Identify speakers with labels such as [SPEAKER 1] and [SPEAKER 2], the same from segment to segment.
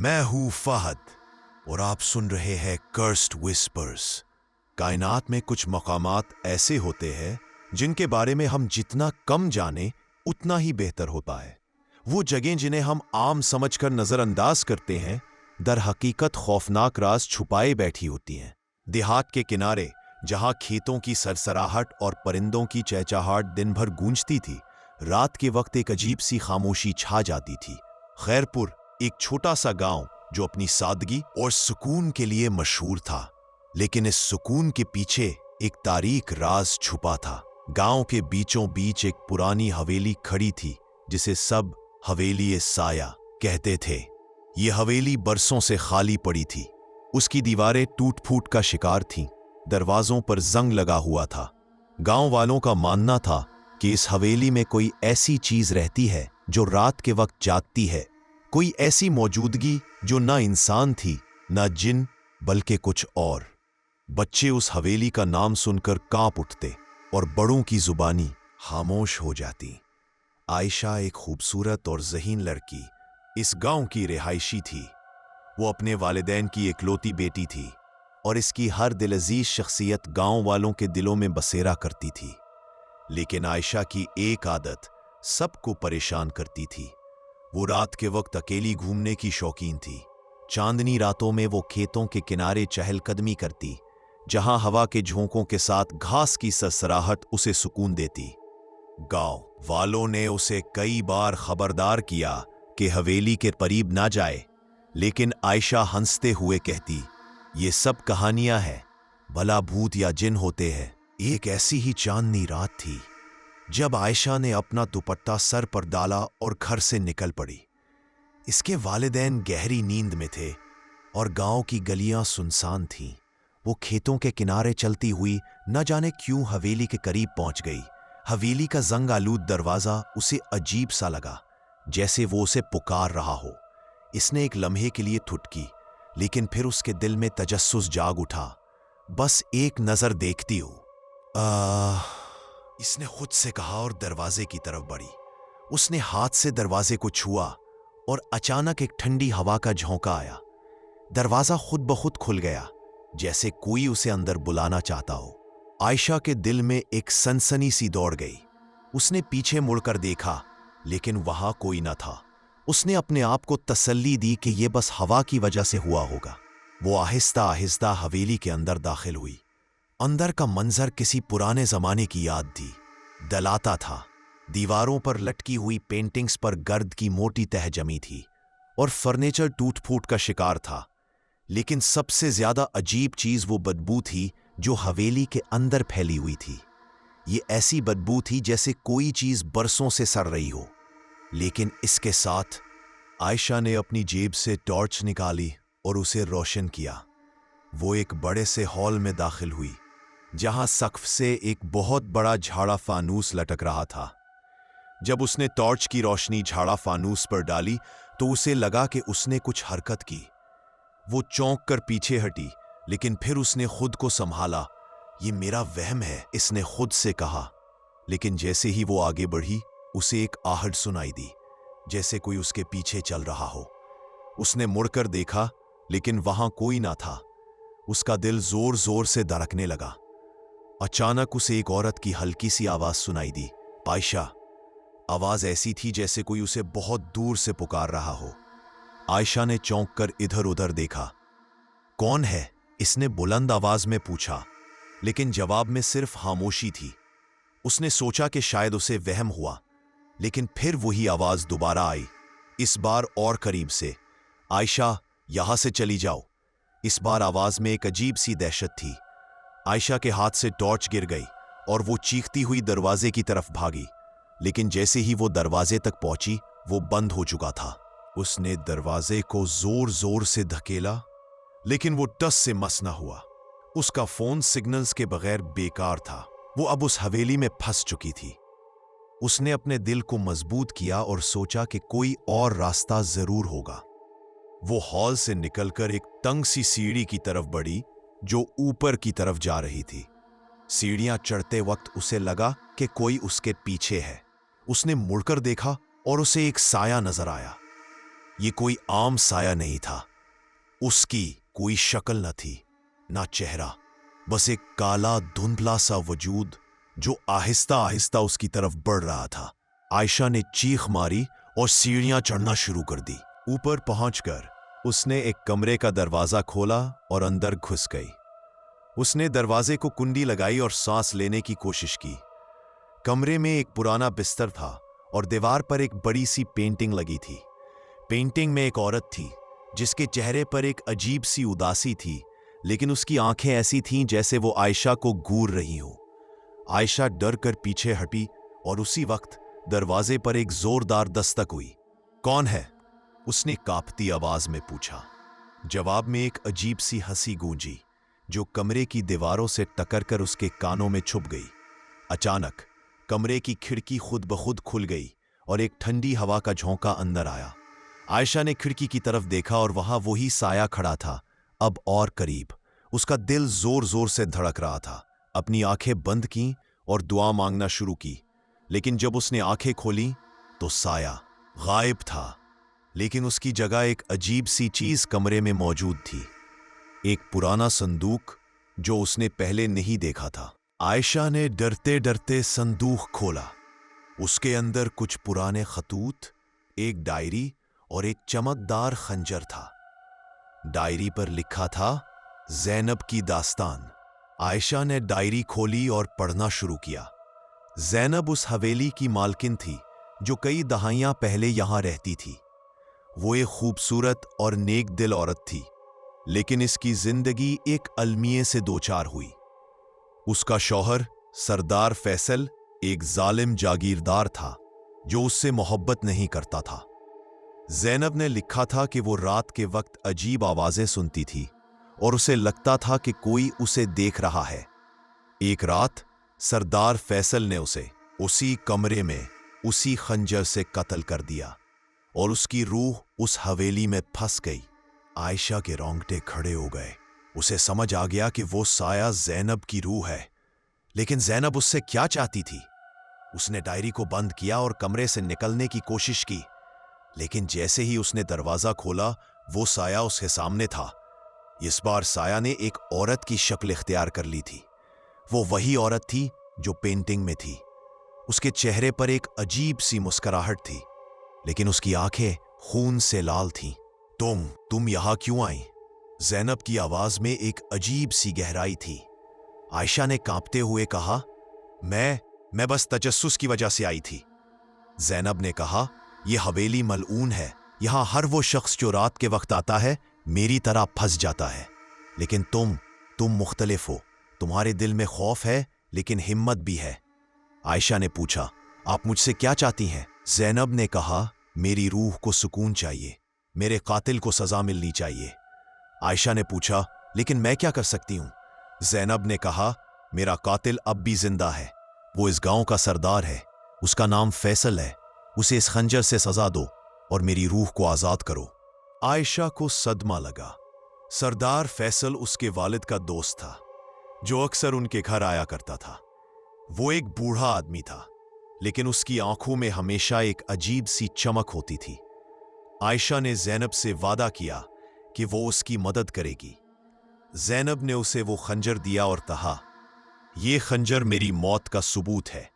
[SPEAKER 1] मैं हूं फहद और आप सुन रहे हैं कर्स्ड विस्पर्स। कायनात में कुछ मकामात ऐसे होते हैं जिनके बारे में हम जितना कम जाने उतना ही बेहतर होता है। वो जगहें जिन्हें हम आम समझकर नजरअंदाज करते हैं, दर हकीकत खौफनाक राज छुपाए बैठी होती हैं। देहात के किनारे जहां खेतों की सरसराहट और परिंदों की चहचहाहट दिन भर गूंजती थी, रात के वक्त एक अजीब सी खामोशी छा जाती थी। खैरपुर एक छोटा सा गांव जो अपनी सादगी और सुकून के लिए मशहूर था, लेकिन इस सुकून के पीछे एक तारीक राज छुपा था। गांव के बीचों बीच एक पुरानी हवेली खड़ी थी जिसे सब हवेली साया कहते थे। ये हवेली बरसों से खाली पड़ी थी। उसकी दीवारें टूट फूट का शिकार थीं, दरवाजों पर जंग लगा हुआ था। गांव वालों का मानना था कि इस हवेली में कोई ऐसी चीज रहती है जो रात के वक्त जागती है, कोई ऐसी मौजूदगी जो ना इंसान थी ना जिन बल्कि कुछ और। बच्चे उस हवेली का नाम सुनकर कांप उठते और बड़ों की जुबानी खामोश हो जाती। आयशा एक खूबसूरत और ज़हीन लड़की इस गांव की रिहायशी थी। वो अपने वालिदैन की इकलौती बेटी थी और इसकी हर दिलअजीज शख्सियत गांव वालों के दिलों में बसेरा करती थी। लेकिन आयशा की एक आदत सबको परेशान करती थी। वो रात के वक्त अकेली घूमने की शौकीन थी। चांदनी रातों में वो खेतों के किनारे चहलकदमी करती, जहां हवा के झोंकों के साथ घास की सरसराहट उसे सुकून देती। गांव वालों ने उसे कई बार खबरदार किया कि हवेली के करीब ना जाए, लेकिन आयशा हंसते हुए कहती, ये सब कहानियां हैं, भला भूत या जिन होते हैं। एक ऐसी ही चांदनी रात थी जब आयशा ने अपना दुपट्टा सर पर डाला और घर से निकल पड़ी। इसके वालिदैन गहरी नींद में थे और गांव की गलियां सुनसान थीं। वो खेतों के किनारे चलती हुई न जाने क्यों हवेली के करीब पहुंच गई। हवेली का जंग आलूद दरवाजा उसे अजीब सा लगा, जैसे वो उसे पुकार रहा हो। इसने एक लम्हे के लिए थुटकी, लेकिन फिर उसके दिल में तजस्सुस जाग उठा। बस एक नजर देखती हूं, इसने खुद से कहा और दरवाजे की तरफ बढ़ी। उसने हाथ से दरवाजे को छुआ और अचानक एक ठंडी हवा का झोंका आया। दरवाजा खुद ब खुद खुल गया, जैसे कोई उसे अंदर बुलाना चाहता हो। आयशा के दिल में एक सनसनी सी दौड़ गई। उसने पीछे मुड़कर देखा, लेकिन वहां कोई न था। उसने अपने आप को तसल्ली दी कि यह बस हवा की वजह से हुआ होगा। वो आहिस्ता आहिस्ता हवेली के अंदर दाखिल हुई। अंदर का मंजर किसी पुराने जमाने की याद थी। दलाता था, दीवारों पर लटकी हुई पेंटिंग्स पर गर्द की मोटी तह जमी थी और फर्नीचर टूट फूट का शिकार था। लेकिन सबसे ज्यादा अजीब चीज वो बदबू थी जो हवेली के अंदर फैली हुई थी। ये ऐसी बदबू थी जैसे कोई चीज बरसों से सड़ रही हो। लेकिन इसके साथ आयशा ने अपनी जेब से टॉर्च निकाली और उसे रोशन किया। वो एक बड़े से हॉल में दाखिल हुई, जहां सक़्फ़ से एक बहुत बड़ा झाड़ा फानूस लटक रहा था। जब उसने टॉर्च की रोशनी झाड़ा फानूस पर डाली तो उसे लगा कि उसने कुछ हरकत की। वो चौंक कर पीछे हटी, लेकिन फिर उसने खुद को संभाला। ये मेरा वहम है, इसने खुद से कहा। लेकिन जैसे ही वो आगे बढ़ी, उसे एक आहट सुनाई दी, जैसे कोई उसके पीछे चल रहा हो। उसने मुड़कर देखा, लेकिन वहां कोई ना था। उसका दिल जोर जोर से धड़कने लगा। अचानक उसे एक औरत की हल्की सी आवाज सुनाई दी, आयशा। आवाज ऐसी थी जैसे कोई उसे बहुत दूर से पुकार रहा हो। आयशा ने चौंक कर इधर उधर देखा। कौन है? इसने बुलंद आवाज में पूछा, लेकिन जवाब में सिर्फ खामोशी थी। उसने सोचा कि शायद उसे वहम हुआ, लेकिन फिर वही आवाज दोबारा आई, इस बार और करीब से। आयशा, यहां से चली जाओ। इस बार आवाज में एक अजीब सी दहशत थी। आयशा के हाथ से टॉर्च गिर गई और वो चीखती हुई दरवाजे की तरफ भागी। लेकिन जैसे ही वो दरवाजे तक पहुंची, वो बंद हो चुका था। उसने दरवाजे को जोर जोर से धकेला, लेकिन वो टस से मस न हुआ। उसका फोन सिग्नल्स के बगैर बेकार था। वो अब उस हवेली में फंस चुकी थी। उसने अपने दिल को मजबूत किया और सोचा कि कोई और रास्ता जरूर होगा। वो हॉल से निकलकर एक तंग सी सीढ़ी की तरफ बढ़ी जो ऊपर की तरफ जा रही थी। सीढ़ियां चढ़ते वक्त उसे लगा कि कोई उसके पीछे है। उसने मुड़कर देखा और उसे एक साया नजर आया। ये कोई आम साया नहीं था। उसकी कोई शक्ल न थी, ना चेहरा, बस एक काला धुंधला सा वजूद जो आहिस्ता आहिस्ता उसकी तरफ बढ़ रहा था। आयशा ने चीख मारी और सीढ़ियां चढ़ना शुरू कर दी। ऊपर पहुंचकर उसने एक कमरे का दरवाजा खोला और अंदर घुस गई। उसने दरवाजे को कुंडी लगाई और सांस लेने की कोशिश की। कमरे में एक पुराना बिस्तर था और दीवार पर एक बड़ी सी पेंटिंग लगी थी। पेंटिंग में एक औरत थी जिसके चेहरे पर एक अजीब सी उदासी थी, लेकिन उसकी आंखें ऐसी थीं जैसे वो आयशा को घूर रही हो। आयशा डर कर पीछे हटी और उसी वक्त दरवाजे पर एक जोरदार दस्तक हुई। कौन है? उसने कांपती आवाज में पूछा। जवाब में एक अजीब सी हंसी गूंजी जो कमरे की दीवारों से टकरा कर उसके कानों में छुप गई। अचानक कमरे की खिड़की खुद ब खुद खुल गई और एक ठंडी हवा का झोंका अंदर आया। आयशा ने खिड़की की तरफ देखा और वहां वही साया खड़ा था, अब और करीब। उसका दिल जोर जोर से धड़क रहा था। अपनी आंखें बंद की और दुआ मांगना शुरू की, लेकिन जब उसने आंखें खोली तो साया गायब था। लेकिन उसकी जगह एक अजीब सी चीज कमरे में मौजूद थी, एक पुराना संदूक जो उसने पहले नहीं देखा था। आयशा ने डरते डरते संदूक खोला। उसके अंदर कुछ पुराने खतूत, एक डायरी और एक चमकदार खंजर था। डायरी पर लिखा था ज़ैनब की दास्तान। आयशा ने डायरी खोली और पढ़ना शुरू किया। ज़ैनब उस हवेली की मालकिन थी जो कई दहाइयां पहले यहां रहती थी। वो एक खूबसूरत और नेक दिल औरत थी, लेकिन इसकी जिंदगी एक अलमिये से दोचार हुई। उसका शौहर सरदार फैसल एक जालिम जागीरदार था जो उससे मोहब्बत नहीं करता था। ज़ैनब ने लिखा था कि वो रात के वक्त अजीब आवाजें सुनती थी और उसे लगता था कि कोई उसे देख रहा है। एक रात सरदार फैसल ने उसे उसी कमरे में उसी खंजर से कत्ल कर दिया और उसकी रूह उस हवेली में फंस गई। आयशा के रोंगटे खड़े हो गए। उसे समझ आ गया कि वो साया ज़ैनब की रूह है, लेकिन ज़ैनब उससे क्या चाहती थी? उसने डायरी को बंद किया और कमरे से निकलने की कोशिश की, लेकिन जैसे ही उसने दरवाजा खोला वो साया उसके सामने था। इस बार साया ने एक औरत की शक्ल इख्तियार कर ली थी। वो वही औरत थी जो पेंटिंग में थी। उसके चेहरे पर एक अजीब सी मुस्कुराहट थी, लेकिन उसकी आंखें खून से लाल थीं। तुम यहां क्यों आई? ज़ैनब की आवाज में एक अजीब सी गहराई थी। आयशा ने कांपते हुए कहा, मैं बस तजस्सुस की वजह से आई थी। ज़ैनब ने कहा, यह हवेली मलऊन है। यहां हर वो शख्स जो रात के वक्त आता है मेरी तरह फंस जाता है, लेकिन तुम मुख्तलिफ हो। तुम्हारे दिल में खौफ है लेकिन हिम्मत भी है। आयशा ने पूछा, आप मुझसे क्या चाहती हैं? ज़ैनब ने कहा, मेरी रूह को सुकून चाहिए, मेरे कातिल को सजा मिलनी चाहिए। आयशा ने पूछा, लेकिन मैं क्या कर सकती हूं? ज़ैनब ने कहा, मेरा कातिल अब भी जिंदा है। वो इस गांव का सरदार है, उसका नाम फैसल है। उसे इस खंजर से सजा दो और मेरी रूह को आजाद करो। आयशा को सदमा लगा। सरदार फैसल उसके वालिद का दोस्त था जो अक्सर उनके घर आया करता था। वो एक बूढ़ा आदमी था, लेकिन उसकी आंखों में हमेशा एक अजीब सी चमक होती थी। आयशा ने ज़ैनब से वादा किया कि वो उसकी मदद करेगी। ज़ैनब ने उसे वो खंजर दिया और कहा, ये खंजर मेरी मौत का सबूत है।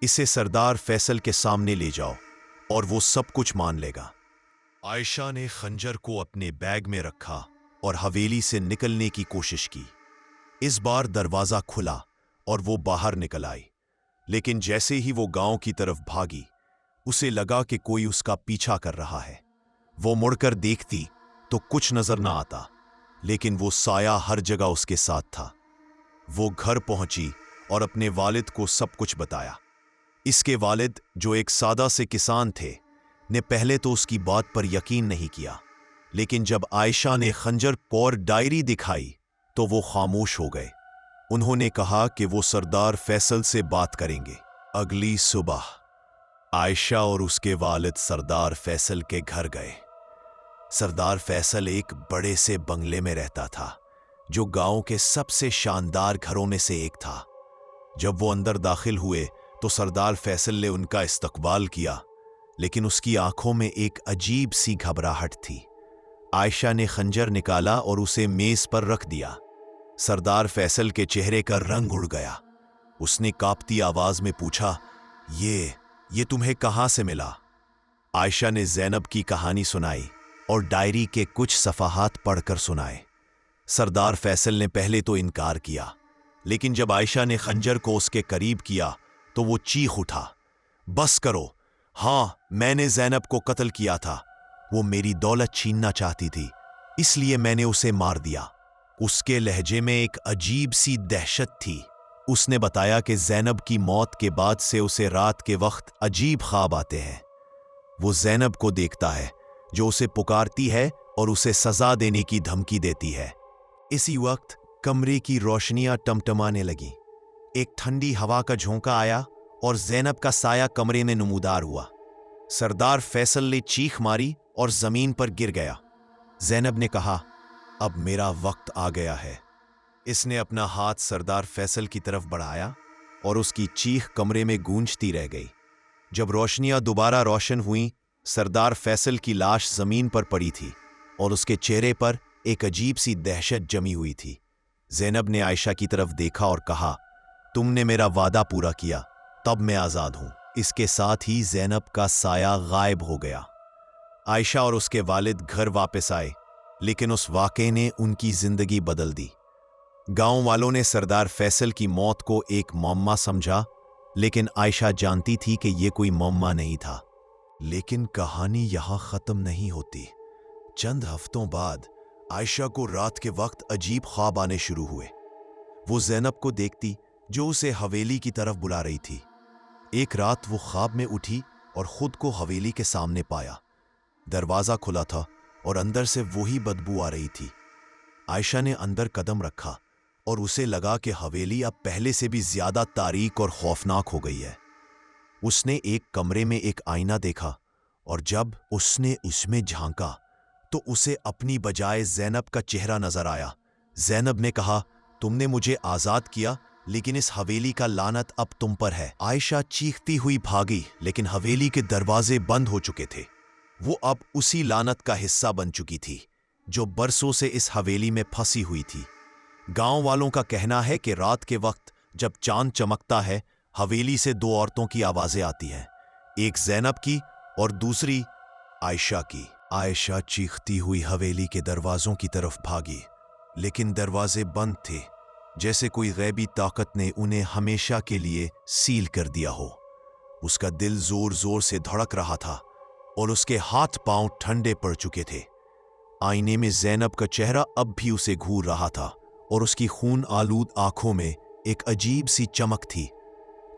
[SPEAKER 1] इसे सरदार फैसल के सामने ले जाओ और वो सब कुछ मान लेगा। आयशा ने खंजर को अपने बैग में रखा और हवेली से निकलने की कोशिश की। इस बार दरवाजा खुला और वो बाहर निकल आई, लेकिन जैसे ही वो गांव की तरफ भागी उसे लगा कि कोई उसका पीछा कर रहा है। वो मुड़कर देखती तो कुछ नजर ना आता, लेकिन वो साया हर जगह उसके साथ था। वो घर पहुंची और अपने वालिद को सब कुछ बताया। इसके वालिद, जो एक सादा से किसान थे, ने पहले तो उसकी बात पर यकीन नहीं किया, लेकिन जब आयशा ने खंजर और डायरी दिखाई तो वो खामोश हो गए। उन्होंने कहा कि वो सरदार फैसल से बात करेंगे। अगली सुबह आयशा और उसके वालिद सरदार फैसल के घर गए। सरदार फैसल एक बड़े से बंगले में रहता था जो गांव के सबसे शानदार घरों में से एक था। जब वो अंदर दाखिल हुए तो सरदार फैसल ने उनका इस्तकबाल किया, लेकिन उसकी आंखों में एक अजीब सी घबराहट थी। आयशा ने खंजर निकाला और उसे मेज पर रख दिया। सरदार फैसल के चेहरे का रंग उड़ गया। उसने कांपती आवाज में पूछा, ये तुम्हें कहां से मिला? आयशा ने ज़ैनब की कहानी सुनाई और डायरी के कुछ सफ़हात पढ़कर सुनाए। सरदार फैसल ने पहले तो इनकार किया, लेकिन जब आयशा ने खंजर को उसके करीब किया तो वो चीख उठा, बस करो, हाँ, मैंने ज़ैनब को कत्ल किया था। वो मेरी दौलत छीनना चाहती थी, इसलिए मैंने उसे मार दिया। उसके लहजे में एक अजीब सी दहशत थी। उसने बताया कि ज़ैनब की मौत के बाद से उसे रात के वक्त अजीब ख्वाब आते हैं। वो ज़ैनब को देखता है जो उसे पुकारती है और उसे सजा देने की धमकी देती है। इसी वक्त कमरे की रोशनियां टमटमाने लगीं। एक ठंडी हवा का झोंका आया और ज़ैनब का साया कमरे में नमूदार हुआ। सरदार फैसल ने चीख मारी और जमीन पर गिर गया। ज़ैनब ने कहा, अब मेरा वक्त आ गया है। इसने अपना हाथ सरदार फैसल की तरफ बढ़ाया और उसकी चीख कमरे में गूंजती रह गई। जब रोशनियां दोबारा रोशन हुईं, सरदार फैसल की लाश जमीन पर पड़ी थी और उसके चेहरे पर एक अजीब सी दहशत जमी हुई थी। ज़ैनब ने आयशा की तरफ देखा और कहा, तुमने मेरा वादा पूरा किया, तब मैं आज़ाद हूं। इसके साथ ही ज़ैनब का साया गायब हो गया। आयशा और उसके वालिद घर वापस आए, लेकिन उस वाक़े ने उनकी जिंदगी बदल दी। गांव वालों ने सरदार फैसल की मौत को एक मौम्मा समझा, लेकिन आयशा जानती थी कि यह कोई मौम्मा नहीं था। लेकिन कहानी यहां खत्म नहीं होती। चंद हफ्तों बाद आयशा को रात के वक्त अजीब ख्वाब आने शुरू हुए। वो ज़ैनब को देखती जो उसे हवेली की तरफ बुला रही थी। एक रात वो ख्वाब में उठी और खुद को हवेली के सामने पाया। दरवाजा खुला था और अंदर से वही बदबू आ रही थी। आयशा ने अंदर कदम रखा और उसे लगा कि हवेली अब पहले से भी ज्यादा तारीक और खौफनाक हो गई है। उसने एक कमरे में एक आईना देखा और जब उसने उसमें झांका तो उसे अपनी बजाय ज़ैनब का चेहरा नजर आया। ज़ैनब ने कहा, तुमने मुझे आजाद किया, लेकिन इस हवेली का लानत अब तुम पर है। आयशा चीखती हुई भागी, लेकिन हवेली के दरवाजे बंद हो चुके थे। वो अब उसी लानत का हिस्सा बन चुकी थी जो बरसों से इस हवेली में फंसी हुई थी। गांव वालों का कहना है कि रात के वक्त जब चांद चमकता है, हवेली से दो औरतों की आवाजें आती हैं, एक ज़ैनब की और दूसरी आयशा की। आयशा चीखती हुई हवेली के दरवाजों की तरफ भागी, लेकिन दरवाजे बंद थे, जैसे कोई गैबी ताकत ने उन्हें हमेशा के लिए सील कर दिया हो। उसका दिल जोर जोर से धड़क रहा था और उसके हाथ पांव ठंडे पड़ चुके थे। आईने में ज़ैनब का चेहरा अब भी उसे घूर रहा था और उसकी खून आलूद आंखों में एक अजीब सी चमक थी।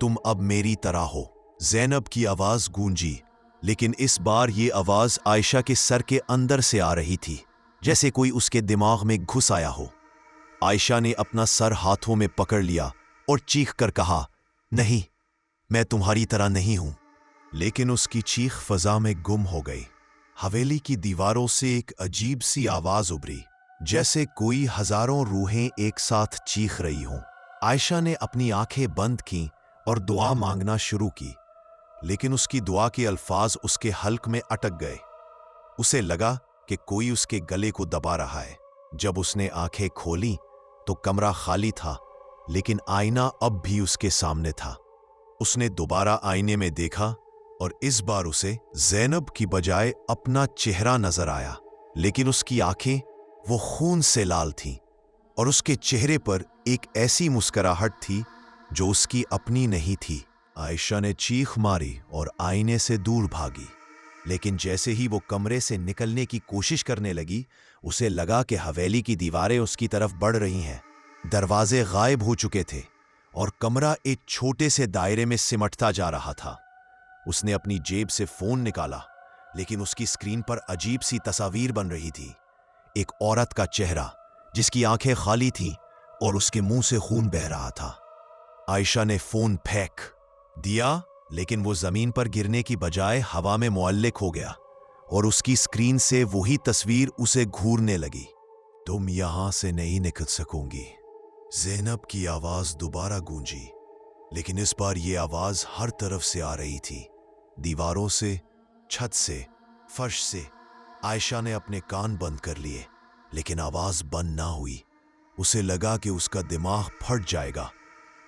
[SPEAKER 1] तुम अब मेरी तरह हो, ज़ैनब की आवाज गूंजी, लेकिन इस बार ये आवाज आयशा के सर के अंदर से आ रही थी, जैसे कोई उसके दिमाग में घुस आया हो। आयशा ने अपना सर हाथों में पकड़ लिया और चीख कर कहा, नहीं, मैं तुम्हारी तरह नहीं हूं। लेकिन उसकी चीख फजा में गुम हो गई। हवेली की दीवारों से एक अजीब सी आवाज उभरी, जैसे कोई हजारों रूहें एक साथ चीख रही हों। आयशा ने अपनी आंखें बंद की और दुआ मांगना शुरू की, लेकिन उसकी दुआ के अल्फाज उसके हल्क में अटक गए। उसे लगा कि कोई उसके गले को दबा रहा है। जब उसने आंखें खोली तो कमरा खाली था, लेकिन आईना अब भी उसके सामने था। उसने दोबारा आईने में देखा और इस बार उसे ज़ैनब की बजाय अपना चेहरा नजर आया, लेकिन उसकी आंखें वो खून से लाल थीं और उसके चेहरे पर एक ऐसी मुस्कुराहट थी जो उसकी अपनी नहीं थी। आयशा ने चीख मारी और आईने से दूर भागी, लेकिन जैसे ही वो कमरे से निकलने की कोशिश करने लगी, उसे लगा कि हवेली की दीवारें उसकी तरफ बढ़ रही हैं। दरवाजे गायब हो चुके थे और कमरा एक छोटे से दायरे में सिमटता जा रहा था। उसने अपनी जेब से फोन निकाला, लेकिन उसकी स्क्रीन पर अजीब सी तस्वीर बन रही थी। एक औरत का चेहरा जिसकी आंखें खाली थीं और उसके मुंह से खून बह रहा था। आयशा ने फोन फेंक दिया, लेकिन वो जमीन पर गिरने की बजाय हवा में मुअल्लिक हो गया और उसकी स्क्रीन से वही तस्वीर उसे घूरने लगी। तुम यहां से नहीं निकल सकोगी, ज़ैनब की आवाज दोबारा गूंजी, लेकिन इस बार ये आवाज हर तरफ से आ रही थी, दीवारों से, छत से, फर्श से आयशा ने अपने कान बंद कर लिए, लेकिन आवाज बंद ना हुई। उसे लगा कि उसका दिमाग फट जाएगा।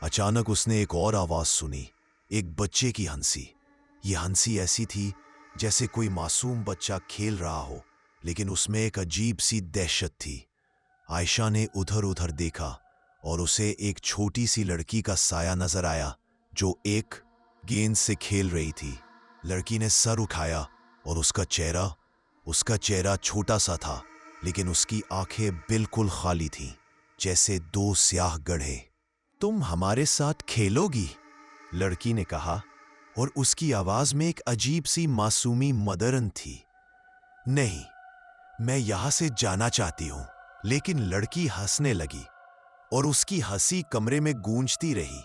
[SPEAKER 1] अचानक उसने एक और आवाज सुनी, एक बच्चे की हंसी। ये हंसी ऐसी थी जैसे कोई मासूम बच्चा खेल रहा हो, लेकिन उसमें एक अजीब सी दहशत थी। आयशा ने उधर उधर देखा और उसे एक छोटी सी लड़की का साया नजर आया जो एक गेंद से खेल रही थी। लड़की ने सर उठाया और उसका चेहरा छोटा सा था, लेकिन उसकी आंखें बिल्कुल खाली थीं, जैसे दो स्याह गड्ढे। तुम हमारे साथ खेलोगी? लड़की ने कहा, और उसकी आवाज में एक अजीब सी मासूमी मदरन थी। नहीं, मैं यहां से जाना चाहती हूं। लेकिन लड़की हंसने लगी और उसकी हंसी कमरे में गूंजती रही।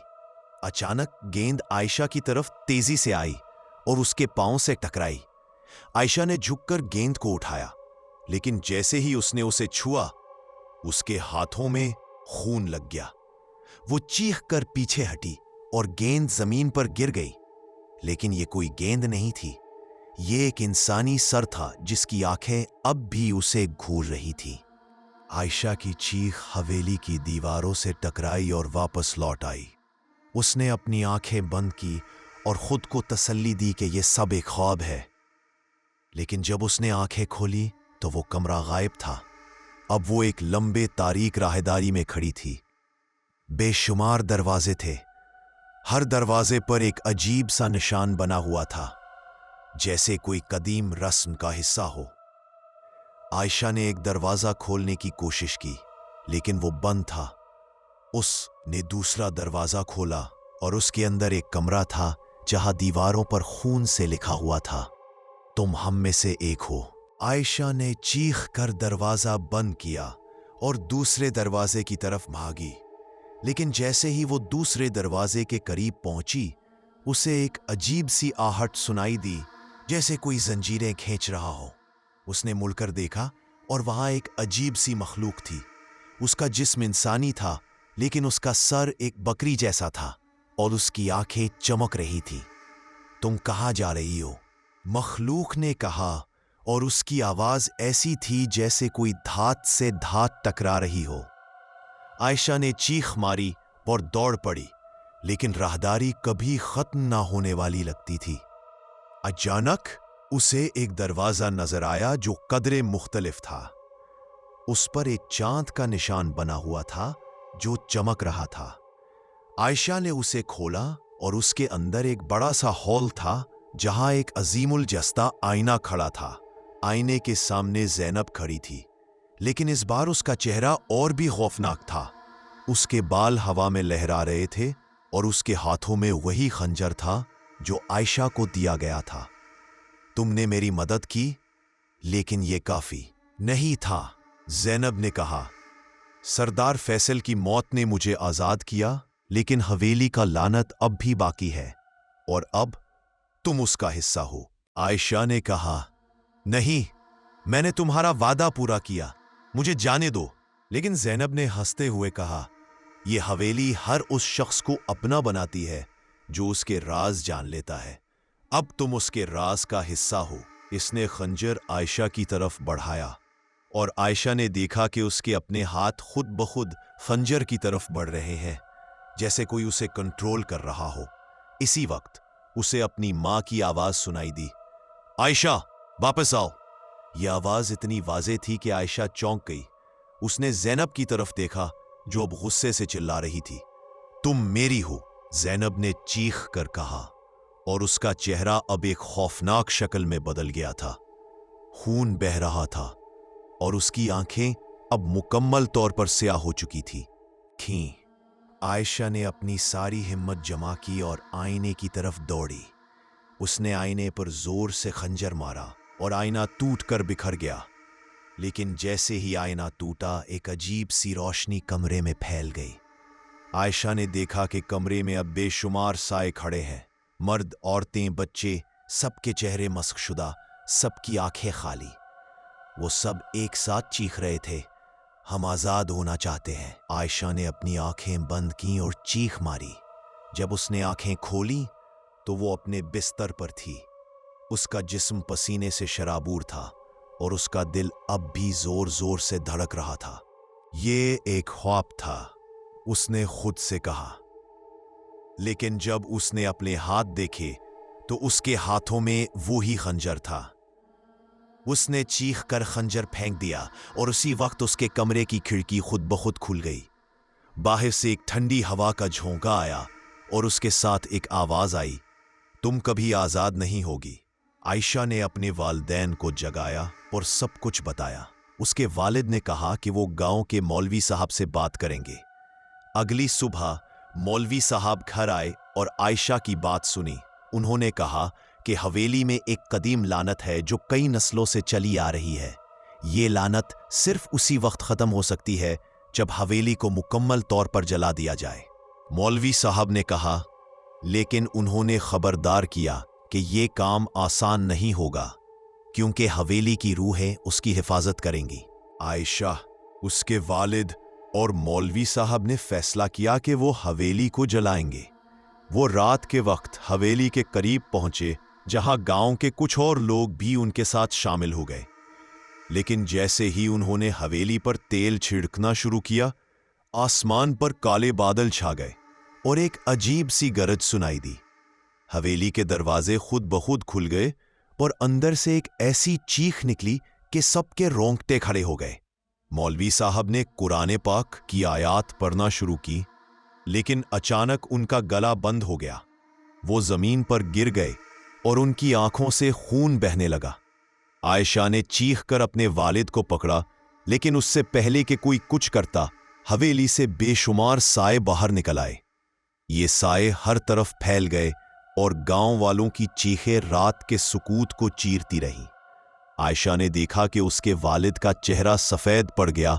[SPEAKER 1] अचानक गेंद आयशा की तरफ तेजी से आई और उसके पांव से टकराई। आयशा ने झुककर गेंद को उठाया, लेकिन जैसे ही उसने उसे छुआ, उसके हाथों में खून लग गया। वो चीख कर पीछे हटी और गेंद जमीन पर गिर गई। लेकिन ये कोई गेंद नहीं थी, ये एक इंसानी सर था जिसकी आंखें अब भी उसे घूर रही थी। आयशा की चीख हवेली की दीवारों से टकराई और वापस लौट आई। उसने अपनी आंखें बंद की और खुद को तसल्ली दी कि यह सब एक ख्वाब है। लेकिन जब उसने आंखें खोली तो वो कमरा गायब था। अब वो एक लंबे तारीक राहदारी में खड़ी थी। बेशुमार दरवाजे थे, हर दरवाजे पर एक अजीब सा निशान बना हुआ था, जैसे कोई कदीम रस्म का हिस्सा हो। आयशा ने एक दरवाजा खोलने की कोशिश की, लेकिन वो बंद था। उसने दूसरा दरवाजा खोला और उसके अंदर एक कमरा था जहां दीवारों पर खून से लिखा हुआ था, तुम हम में से एक हो। आयशा ने चीख कर दरवाजा बंद किया और दूसरे दरवाजे की भागी भागी। लेकिन जैसे ही वो दूसरे दरवाजे के करीब पहुंची, उसे एक अजीब सी आहट सुनाई दी, जैसे कोई जंजीरें खींच रहा हो। उसने मुड़कर देखा और वहां एक अजीब सी मखलूक थी। उसका जिस्म इंसानी था, लेकिन उसका सर एक बकरी जैसा था और उसकी आंखें चमक रही थी। तुम कहां जा रही हो? मखलूक ने कहा, और उसकी आवाज ऐसी थी जैसे कोई धात से धात टकरा रही हो। आयशा ने चीख मारी और दौड़ पड़ी, लेकिन राहदारी कभी खत्म ना होने वाली लगती थी। अचानक उसे एक दरवाजा नजर आया जो कदरे मुख्तलिफ था। उस पर एक चांद का निशान बना हुआ था जो चमक रहा था। आयशा ने उसे खोला और उसके अंदर एक बड़ा सा हॉल था जहां एक अजीमुल जस्ता आईना खड़ा था। आईने के सामने ज़ैनब खड़ी थी, लेकिन इस बार उसका चेहरा और भी खौफनाक था। उसके बाल हवा में लहरा रहे थे और उसके हाथों में वही खंजर था जो आयशा को दिया गया था। तुमने मेरी मदद की, लेकिन यह काफी नहीं था, ज़ैनब ने कहा। सरदार फैसल की मौत ने मुझे आजाद किया, लेकिन हवेली का लानत अब भी बाकी है, और अब तुम उसका हिस्सा हो। आयशा ने कहा, नहीं, मैंने तुम्हारा वादा पूरा किया, मुझे जाने दो। लेकिन ज़ैनब ने हंसते हुए कहा, यह हवेली हर उस शख्स को अपना बनाती है जो उसके राज जान लेता है। अब तुम उसके राज का हिस्सा हो। इसने खंजर आयशा की तरफ बढ़ाया और आयशा ने देखा कि उसके अपने हाथ खुद ब खुद खंजर की तरफ बढ़ रहे हैं, जैसे कोई उसे कंट्रोल कर रहा हो। इसी वक्त उसे अपनी मां की आवाज सुनाई दी, आयशा वापस आओ। यह आवाज इतनी वाज़ेह थी कि आयशा चौंक गई। उसने ज़ैनब की तरफ देखा जो अब गुस्से से चिल्ला रही थी। तुम मेरी हो, ज़ैनब ने चीख कर कहा, और उसका चेहरा अब एक खौफनाक शक्ल में बदल गया था। खून बह रहा था और उसकी आंखें अब मुकम्मल तौर पर स्याह हो चुकी थी। आयशा ने अपनी सारी हिम्मत जमा की और आईने की तरफ दौड़ी। उसने आईने पर जोर से खंजर मारा और आईना टूटकर बिखर गया। लेकिन जैसे ही आईना टूटा, एक अजीब सी रोशनी कमरे में फैल गई। आयशा ने देखा कि कमरे में अब बेशुमार साए खड़े हैं, मर्द, औरतें, बच्चे, सबके चेहरे मस्कशुदा, सबकी आंखें खाली। वो सब एक साथ चीख रहे थे, हम आजाद होना चाहते हैं। आयशा ने अपनी आंखें बंद की और चीख मारी। जब उसने आंखें खोली तो वो अपने बिस्तर पर थी। उसका जिस्म पसीने से शराबूर था और उसका दिल अब भी जोर जोर से धड़क रहा था। ये एक ख्वाब था, उसने खुद से कहा। लेकिन जब उसने अपने हाथ देखे तो उसके हाथों में वो ही खंजर था। उसने चीख कर खंजर फेंक दिया और उसी वक्त उसके कमरे की खिड़की खुद ब खुद खुल गई। बाहर से एक ठंडी हवा का झोंका आया और उसके साथ एक आवाज आई, तुम कभी आजाद नहीं होगी। आयशा ने अपने वालिदैन को जगाया और सब कुछ बताया। उसके वालिद ने कहा कि वो गांव के मौलवी साहब से बात करेंगे। अगली सुबह मौलवी साहब घर आए और आयशा की बात सुनी। उन्होंने कहा कि हवेली में एक कदीम लानत है जो कई नस्लों से चली आ रही है। ये लानत सिर्फ उसी वक्त खत्म हो सकती है जब हवेली को मुकम्मल तौर पर जला दिया जाए। मौलवी साहब ने कहा, लेकिन उन्होंने खबरदार किया कि ये काम आसान नहीं होगा क्योंकि हवेली की रूहें उसकी हिफाजत करेंगी। आयशा, उसके वालिद और मौलवी साहब ने फैसला किया कि वो हवेली को जलाएंगे। वो रात के वक्त हवेली के करीब पहुंचे जहां गांव के कुछ और लोग भी उनके साथ शामिल हो गए। लेकिन जैसे ही उन्होंने हवेली पर तेल छिड़कना शुरू किया, आसमान पर काले बादल छा गए और एक अजीब सी गरज सुनाई दी। हवेली के दरवाजे खुद ब खुद खुल गए और अंदर से एक ऐसी चीख निकली कि सबके रोंगटे खड़े हो गए। मौलवी साहब ने कुरान पाक की आयत पढ़ना शुरू की, लेकिन अचानक उनका गला बंद हो गया। वो जमीन पर गिर गए और उनकी आंखों से खून बहने लगा। आयशा ने चीख कर अपने वालिद को पकड़ा, लेकिन उससे पहले कि कोई कुछ करता, हवेली से बेशुमार साए बाहर निकल आए। ये साए हर तरफ फैल गए और गांव वालों की चीखें रात के सुकूत को चीरती रहीं। आयशा ने देखा कि उसके वालिद का चेहरा सफेद पड़ गया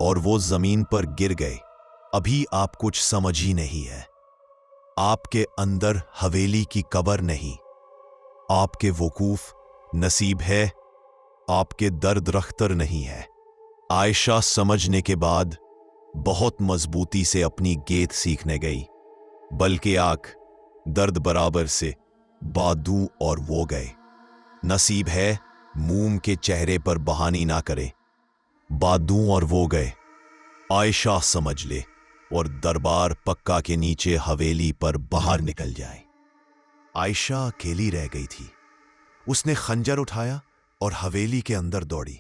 [SPEAKER 1] और वो जमीन पर गिर गए। अभी आप कुछ समझ ही नहीं है। आपके अंदर हवेली की कब्र नहीं, आपके वकूफ नसीब है, आपके दर्द रख्तर नहीं है। आयशा समझने के बाद बहुत मजबूती से अपनी गेंद सीखने गई, बल्कि आंख दर्द बराबर से बादू और वो गए। नसीब है मूम के चेहरे पर बहानी ना करे, बादू और वो गए। आयशा समझ ले और दरबार पक्का के नीचे हवेली पर बाहर निकल जाए। आयशा अकेली रह गई थी। उसने खंजर उठाया और हवेली के अंदर दौड़ी।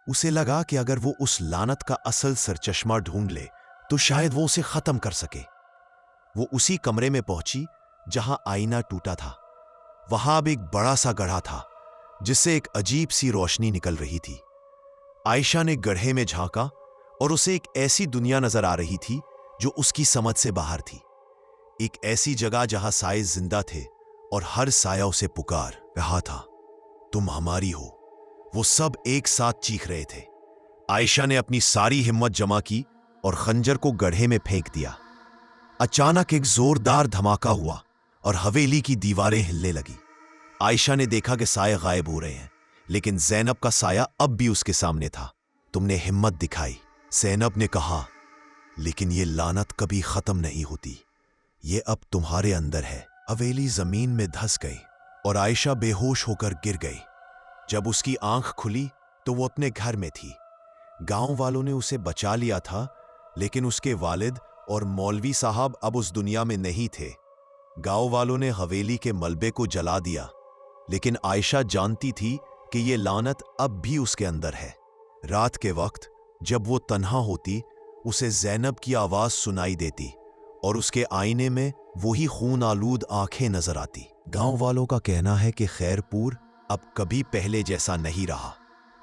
[SPEAKER 1] उसे लगा कि अगर वो उस लानत का असल सरचश्मा ढूंढ ले तो शायद वो उसे खत्म कर सके। वो उसी कमरे में पहुंची जहां आईना टूटा था। वहां अब एक बड़ा सा गड्ढा था जिससे एक अजीब सी रोशनी निकल रही थी। आयशा ने गड्ढे में झांका और उसे एक ऐसी दुनिया नजर आ रही थी जो उसकी समझ से बाहर थी। एक ऐसी जगह जहां साए जिंदा थे और हर साया उसे पुकार रहा था, तुम हमारी हो। वो सब एक साथ चीख रहे थे। आयशा ने अपनी सारी हिम्मत जमा की और खंजर को गड्ढे में फेंक दिया। अचानक एक जोरदार धमाका हुआ और हवेली की दीवारें हिलने लगी। आयशा ने देखा कि साए गायब हो रहे हैं, लेकिन ज़ैनब का साया अब भी उसके सामने था। तुमने हिम्मत दिखाई, ज़ैनब ने कहा, लेकिन ये लानत कभी खत्म नहीं होती। ये अब तुम्हारे अंदर है। हवेली जमीन में धंस गई और आयशा बेहोश होकर गिर गई। जब उसकी आंख खुली तो वो अपने घर में थी। गांव वालों ने उसे बचा लिया था, लेकिन उसके वालिद और मौलवी साहब अब उस दुनिया में नहीं थे। गांव वालों ने हवेली के मलबे को जला दिया, लेकिन आयशा जानती थी कि ये लानत अब भी उसके अंदर है। रात के वक्त जब वो तन्हा होती, उसे ज़ैनब की आवाज सुनाई देती और उसके आईने में वही खून आलूद आंखें नजर आती। गांव वालों का कहना है कि खैरपुर अब कभी पहले जैसा नहीं रहा।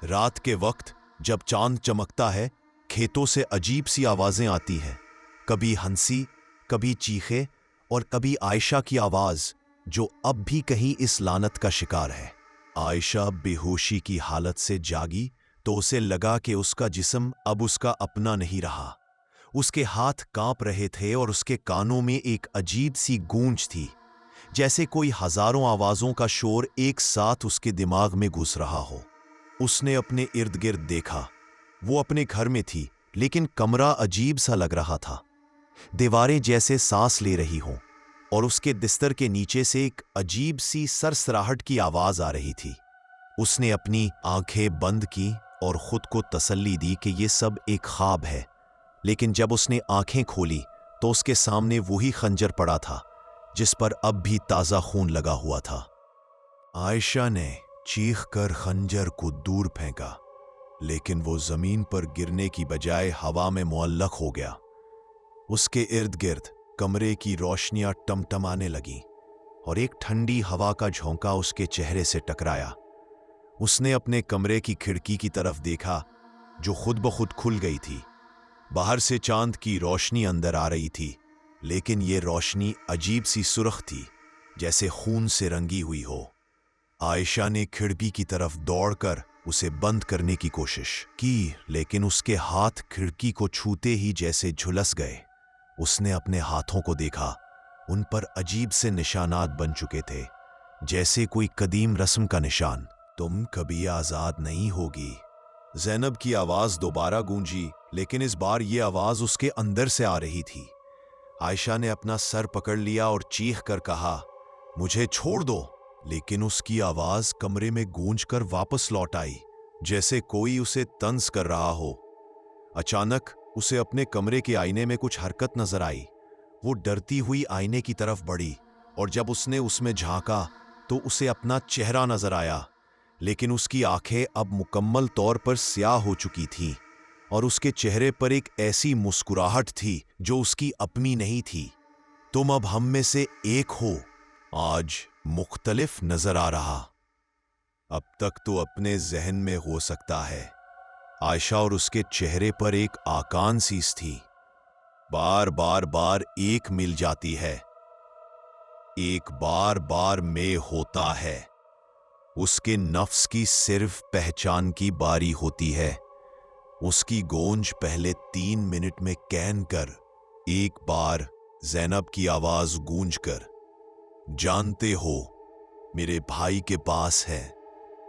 [SPEAKER 1] रात के वक्त जब चांद चमकता है, खेतों से अजीब सी आवाजें आती हैं, कभी हंसी, कभी चीखे और कभी आयशा की आवाज, जो अब भी कहीं इस लानत का शिकार है। आयशा बेहोशी की हालत से जागी तो उसे लगा कि उसका जिस्म अब उसका अपना नहीं रहा। उसके हाथ कांप रहे थे और उसके कानों में एक अजीब सी गूंज थी, जैसे कोई हजारों आवाजों का शोर एक साथ उसके दिमाग में घुस रहा हो। उसने अपने इर्द गिर्द देखा। वो अपने घर में थी, लेकिन कमरा अजीब सा लग रहा था। दीवारें जैसे सांस ले रही हों, और उसके बिस्तर के नीचे से एक अजीब सी सरसराहट की आवाज आ रही थी। उसने अपनी आंखें बंद की और खुद को तसल्ली दी कि ये सब एक ख्वाब है, लेकिन जब उसने आंखें खोली तो उसके सामने वही खंजर पड़ा था जिस पर अब भी ताज़ा खून लगा हुआ था। आयशा ने चीख कर खंजर को दूर फेंका, लेकिन वो जमीन पर गिरने की बजाय हवा में मुअल्लक हो गया। उसके इर्द गिर्द कमरे की रोशनियां टमटमाने लगीं और एक ठंडी हवा का झोंका उसके चेहरे से टकराया। उसने अपने कमरे की खिड़की की तरफ देखा जो खुद ब खुद खुल गई थी। बाहर से चांद की रोशनी अंदर आ रही थी, लेकिन ये रोशनी अजीब सी सुर्ख थी, जैसे खून से रंगी हुई हो। आयशा ने खिड़की की तरफ दौड़कर उसे बंद करने की कोशिश की, लेकिन उसके हाथ खिड़की को छूते ही जैसे झुलस गए। उसने अपने हाथों को देखा, उन पर अजीब से निशानात बन चुके थे, जैसे कोई कदीम रस्म का निशान। तुम कभी आजाद नहीं होगी। ज़ैनब की आवाज दोबारा गूंजी, लेकिन इस बार ये आवाज उसके अंदर से आ रही थी। आयशा ने अपना सर पकड़ लिया और चीख कर कहा, मुझे छोड़ दो। लेकिन उसकी आवाज कमरे में गूंजकर वापस लौट आई, जैसे कोई उसे तंज कर रहा हो। अचानक उसे अपने कमरे के आईने में कुछ हरकत नजर आई। वो डरती हुई आईने की तरफ बढ़ी और जब उसने उसमें झांका तो उसे अपना चेहरा नजर आया, लेकिन उसकी आंखें अब मुकम्मल तौर पर स्याह हो चुकी थीं और उसके चेहरे पर एक ऐसी मुस्कुराहट थी जो उसकी अपनी नहीं थी। तुम अब हम में से एक हो, आज मुख्तलिफ नजर आ रहा। अब तक तो अपने जहन में हो सकता है। आयशा और उसके चेहरे पर एक आकान सीस थी। बार बार बार एक मिल जाती है, एक बार बार में होता है। उसके नफ्स की सिर्फ पहचान की बारी होती है। उसकी गूंज पहले 3 मिनट में कैन कर, एक बार ज़ैनब की आवाज गूंज कर, जानते हो मेरे भाई के पास है,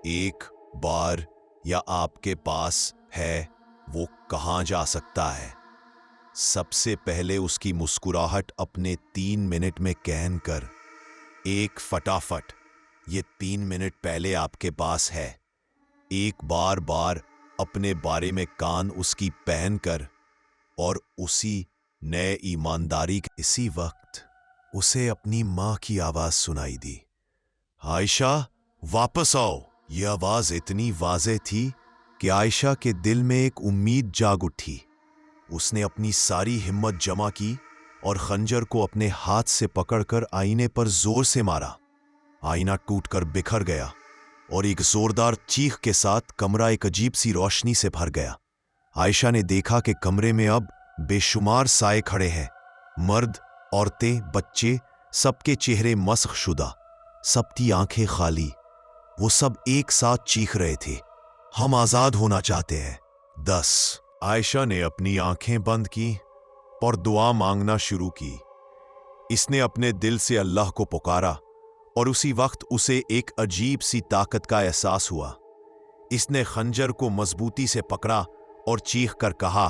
[SPEAKER 1] एक बार या आपके पास है, वो कहां जा सकता है। सबसे पहले उसकी मुस्कुराहट अपने 3 मिनट में कैन कर, एक फटाफट, ये 3 मिनट पहले आपके पास है। एक बार बार अपने बारे में कान उसकी पहन कर और उसी नए ईमानदारी के इसी वक्त उसे अपनी मां की आवाज सुनाई दी, आयशा वापस आओ। यह आवाज इतनी वाज़े थी कि आयशा के दिल में एक उम्मीद जाग उठी। उसने अपनी सारी हिम्मत जमा की और खंजर को अपने हाथ से पकड़कर आईने पर जोर से मारा। आईना टूटकर बिखर गया और एक जोरदार चीख के साथ कमरा एक अजीब सी रोशनी से भर गया। आयशा ने देखा कि कमरे में अब बेशुमार साए खड़े हैं, मर्द, औरतें, बच्चे, सबके चेहरे मस्ख शुदा, सबकी आंखें खाली। वो सब एक साथ चीख रहे थे, हम आजाद होना चाहते हैं। 10 आयशा ने अपनी आंखें बंद की और दुआ मांगना शुरू की। इसने अपने दिल से अल्लाह को पुकारा और उसी वक्त उसे एक अजीब सी ताकत का एहसास हुआ। इसने खंजर को मजबूती से पकड़ा और चीख कर कहा,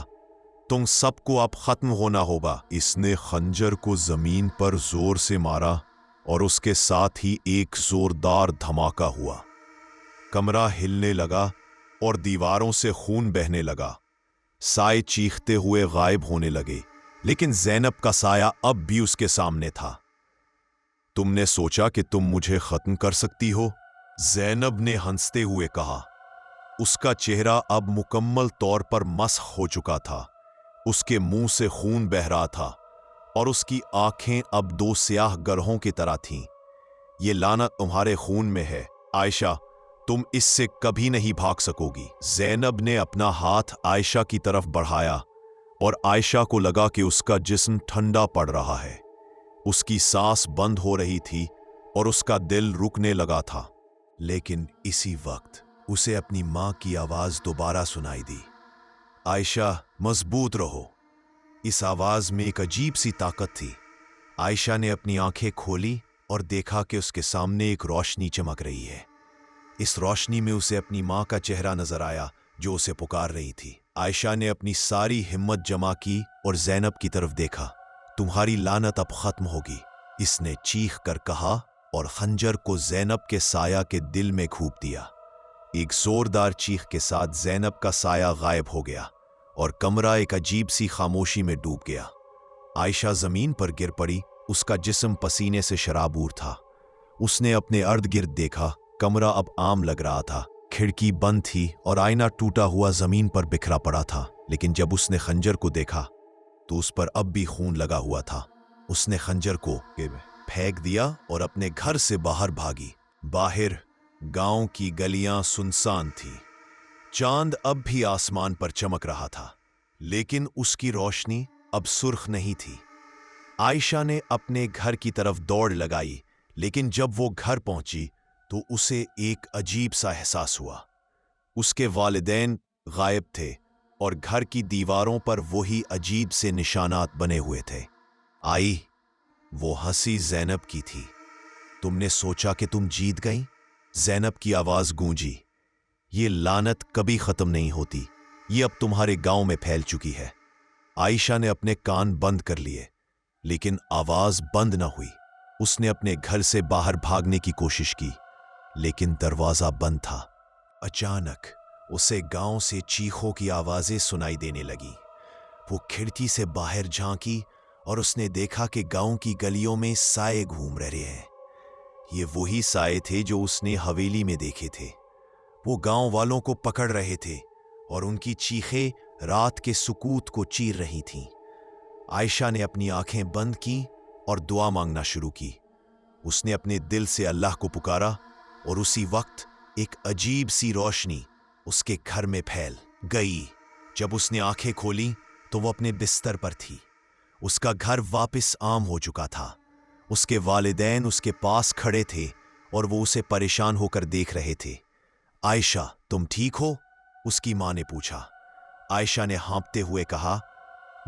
[SPEAKER 1] तुम सबको अब खत्म होना होगा। इसने खंजर को जमीन पर जोर से मारा और उसके साथ ही एक जोरदार धमाका हुआ। कमरा हिलने लगा और दीवारों से खून बहने लगा। साए चीखते हुए गायब होने लगे, लेकिन ज़ैनब का साया अब भी उसके सामने था। तुमने सोचा कि तुम मुझे खत्म कर सकती हो? ज़ैनब ने हंसते हुए कहा। उसका चेहरा अब मुकम्मल तौर पर मस्ख हो चुका था। उसके मुंह से खून बह रहा था और उसकी आंखें अब 2 स्याह गरहों की तरह थीं। ये लानत तुम्हारे खून में है आयशा, तुम इससे कभी नहीं भाग सकोगी। ज़ैनब ने अपना हाथ आयशा की तरफ बढ़ाया और आयशा को लगा कि उसका जिस्म ठंडा पड़ रहा है। उसकी सांस बंद हो रही थी और उसका दिल रुकने लगा था। लेकिन इसी वक्त उसे अपनी मां की आवाज दोबारा सुनाई दी, आयशा मजबूत रहो। इस आवाज में एक अजीब सी ताकत थी। आयशा ने अपनी आंखें खोली और देखा कि उसके सामने एक रोशनी चमक रही है। इस रोशनी में उसे अपनी मां का चेहरा नजर आया जो उसे पुकार रही थी। आयशा ने अपनी सारी हिम्मत जमा की और ज़ैनब की तरफ देखा, तुम्हारी लानत अब खत्म होगी। इसने चीख कर कहा और खंजर को ज़ैनब के साया के दिल में घूप दिया। एक जोरदार चीख के साथ ज़ैनब का साया गायब हो गया और कमरा एक अजीब सी खामोशी में डूब गया। आयशा जमीन पर गिर पड़ी, उसका जिस्म पसीने से शराबूर था। उसने अपने अर्द गिर्द देखा, कमरा अब आम लग रहा था। खिड़की बंद थी और आईना टूटा हुआ जमीन पर बिखरा पड़ा था। लेकिन जब उसने खंजर को देखा तो उस पर अब भी खून लगा हुआ था। उसने खंजर को फेंक दिया और अपने घर से बाहर भागी। बाहर गांव की गलियां सुनसान थी। चांद अब भी आसमान पर चमक रहा था, लेकिन उसकी रोशनी अब सुर्ख नहीं थी। आयशा ने अपने घर की तरफ दौड़ लगाई, लेकिन जब वो घर पहुंची तो उसे एक अजीब सा एहसास हुआ। उसके वालिदैन गायब थे और घर की दीवारों पर वही अजीब से निशानात बने हुए थे। आई, वो हंसी ज़ैनब की थी। तुमने सोचा कि तुम जीत गई? ज़ैनब की आवाज गूंजी। ये लानत कभी खत्म नहीं होती, ये अब तुम्हारे गांव में फैल चुकी है। आयशा ने अपने कान बंद कर लिए, लेकिन आवाज बंद न हुई। उसने अपने घर से बाहर भागने की कोशिश की, लेकिन दरवाजा बंद था। अचानक उसे गांव से चीखों की आवाजें सुनाई देने लगी। वो खिड़की से बाहर झांकी और उसने देखा कि गांव की गलियों में साए घूम रहे हैं। ये वही साए थे जो उसने हवेली में देखे थे। वो गांव वालों को पकड़ रहे थे और उनकी चीखें रात के सुकूत को चीर रही थीं। आयशा ने अपनी आंखें बंद की और दुआ मांगना शुरू की। उसने अपने दिल से अल्लाह को पुकारा और उसी वक्त एक अजीब सी रोशनी उसके घर में फैल गई। जब उसने आंखें खोली तो वो अपने बिस्तर पर थी। उसका घर वापस आम हो चुका था। उसके वालिदैन उसके पास खड़े थे और वो उसे परेशान होकर देख रहे थे। आयशा, तुम ठीक हो? उसकी मां ने पूछा। आयशा ने हाँफते हुए कहा,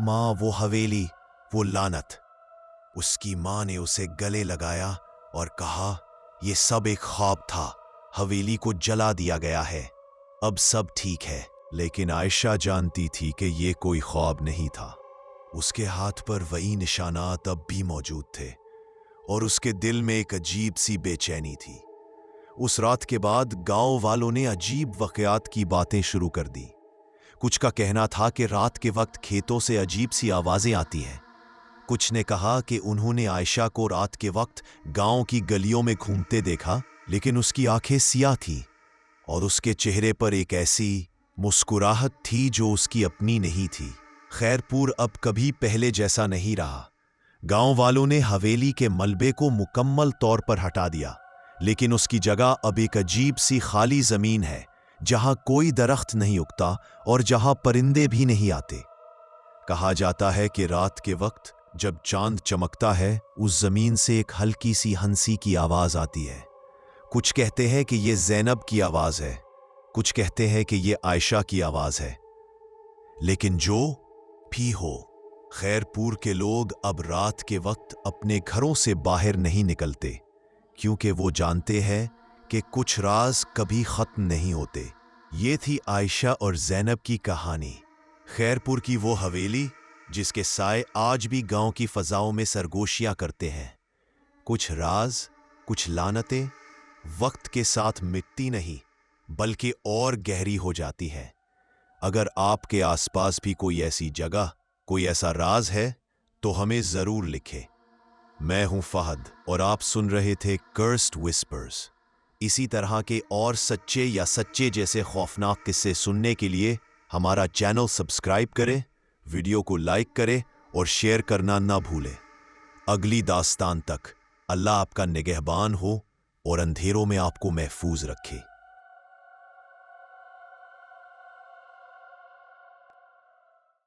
[SPEAKER 1] मां, वो हवेली, वो लानत। उसकी मां ने उसे गले लगाया और कहा, यह सब एक ख्वाब था। हवेली को जला दिया गया है, अब सब ठीक है। लेकिन आयशा जानती थी कि यह कोई ख्वाब नहीं था। उसके हाथ पर वही निशानात अब भी मौजूद थे और उसके दिल में एक अजीब सी बेचैनी थी। उस रात के बाद गांव वालों ने अजीब वाकयात की बातें शुरू कर दी। कुछ का कहना था कि रात के वक्त खेतों से अजीब सी आवाजें आती हैं। कुछ ने कहा कि उन्होंने आयशा को रात के वक्त गांव की गलियों में घूमते देखा, लेकिन उसकी आंखें सियाह थीं और उसके चेहरे पर एक ऐसी मुस्कुराहट थी जो उसकी अपनी नहीं थी। खैरपुर अब कभी पहले जैसा नहीं रहा। गांव वालों ने हवेली के मलबे को मुकम्मल तौर पर हटा दिया, लेकिन उसकी जगह अब एक अजीब सी खाली जमीन है, जहां कोई दरख्त नहीं उगता और जहां परिंदे भी नहीं आते। कहा जाता है कि रात के वक्त जब चांद चमकता है, उस जमीन से एक हल्की सी हंसी की आवाज आती है। कुछ कहते हैं कि यह ज़ैनब की आवाज है, कुछ कहते हैं कि यह आयशा की आवाज है। लेकिन जो भी हो, खैरपुर के लोग अब रात के वक्त अपने घरों से बाहर नहीं निकलते, क्योंकि वो जानते हैं कि कुछ राज कभी खत्म नहीं होते। ये थी आयशा और ज़ैनब की कहानी। खैरपुर की वो हवेली जिसके साए आज भी गांव की फजाओं में सरगोशियां करते हैं। कुछ राज, कुछ लानतें वक्त के साथ मिटती नहीं, बल्कि और गहरी हो जाती है। अगर आपके आसपास भी कोई ऐसी जगह, कोई ऐसा राज है, तो हमें जरूर लिखें। मैं हूं फहद और आप सुन रहे थे कर्स्ड विस्पर्स। इसी तरह के और सच्चे या सच्चे जैसे खौफनाक किस्से सुनने के लिए हमारा चैनल सब्सक्राइब करें, वीडियो को लाइक करें और शेयर करना ना भूलें। अगली दास्तान तक अल्लाह आपका निगहबान हो और अंधेरों में आपको महफूज रखे।